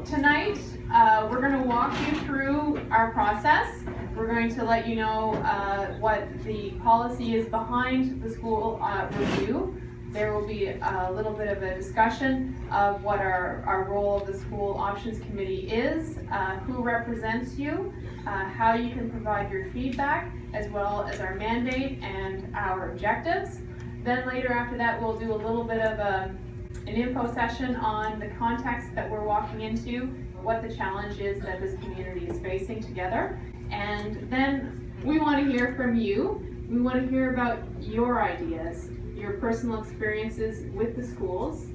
Tonight, we're going to walk you through our process. We're going to let you know what the policy is behind the school review. There will be a little bit of a discussion of what our role of the school options committee is, who represents you, how you can provide your feedback, as well as our mandate and our objectives. Then later after that, we'll do a little bit of an info session on the context that we're walking into, what the challenge is that this community is facing together. And then we want to hear from you. We want to hear about your ideas, your personal experiences with the schools,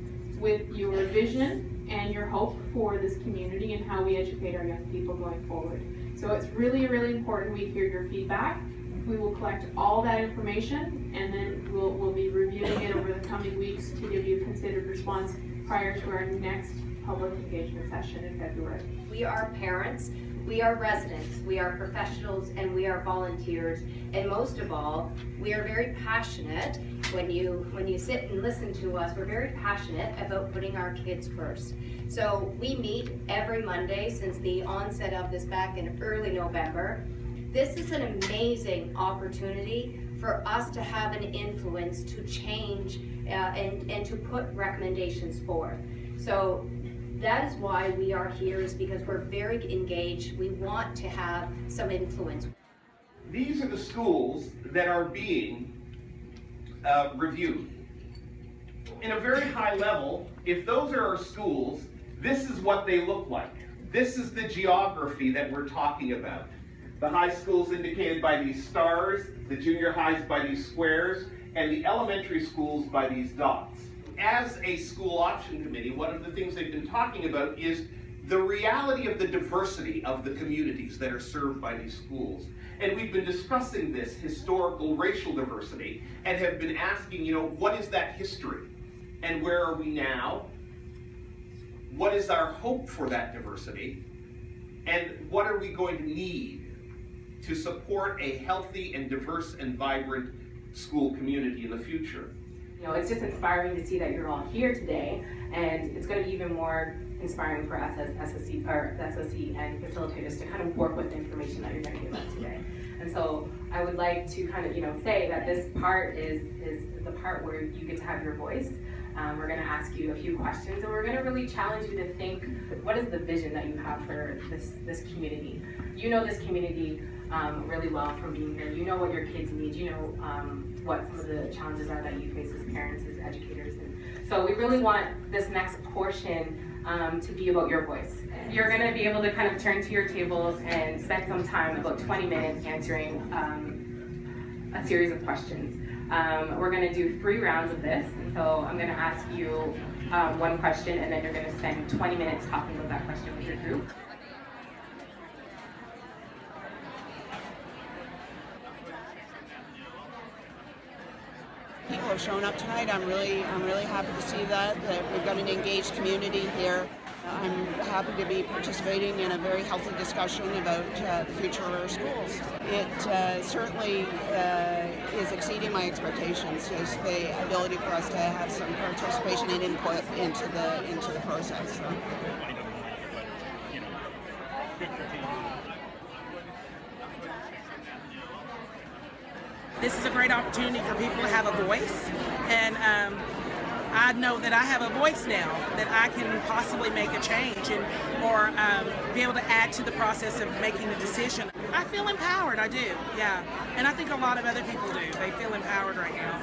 with your vision and your hope for this community and how we educate our young people going forward. So it's really, really important we hear your feedback. We will collect all that information and then we'll be reviewing it over the coming weeks to give you a considered response prior to our next public engagement session in February. We are parents, we are residents, we are professionals, and we are volunteers. And most of all, we are very passionate. When you sit and listen to us, we're very passionate about putting our kids first. So we meet every Monday since the onset of this back in early November. This is an amazing opportunity for us to have an influence to change and to put recommendations forth. So that is why we are here, is because we're very engaged. We want to have some influence. These are the schools that are being reviewed. In a very high level, if those are our schools, this is what they look like. This is the geography that we're talking about. The high schools indicated by these stars, the junior highs by these squares, and the elementary schools by these dots. As a school option committee, one of the things they've been talking about is the reality of the diversity of the communities that are served by these schools. And we've been discussing this historical racial diversity and have been asking, what is that history? And where are we now? What is our hope for that diversity? And what are we going to need to support a healthy and diverse and vibrant school community in the future? It's just inspiring to see that you're all here today, and it's going to be even more inspiring for us as SOC and facilitators to kind of work with the information that you're going to give us today. And so I would like to kind of say that this part is the part where you get to have your voice. We're going to ask you a few questions, and we're going to really challenge you to think, what is the vision that you have for this community? You know this community really well from being here. You know what your kids need. You know what some of the challenges are that you face as parents, as educators. And so we really want this next portion to be about your voice. You're going to be able to kind of turn to your tables and spend some time, about 20 minutes, answering a series of questions. We're going to do 3 rounds of this, and so I'm going to ask you one question, and then you're going to spend 20 minutes talking about that question with your group. People have shown up tonight. I'm really happy to see that we've got an engaged community here. I'm happy to be participating in a very healthy discussion about the future of our schools. It certainly is exceeding my expectations, is the ability for us to have some participation and input into the process. So. This is a great opportunity for people to have a voice, and I know that I have a voice now, that I can possibly make a change or be able to add to the process of making a decision. I feel empowered, I do, yeah. And I think a lot of other people do. They feel empowered right now.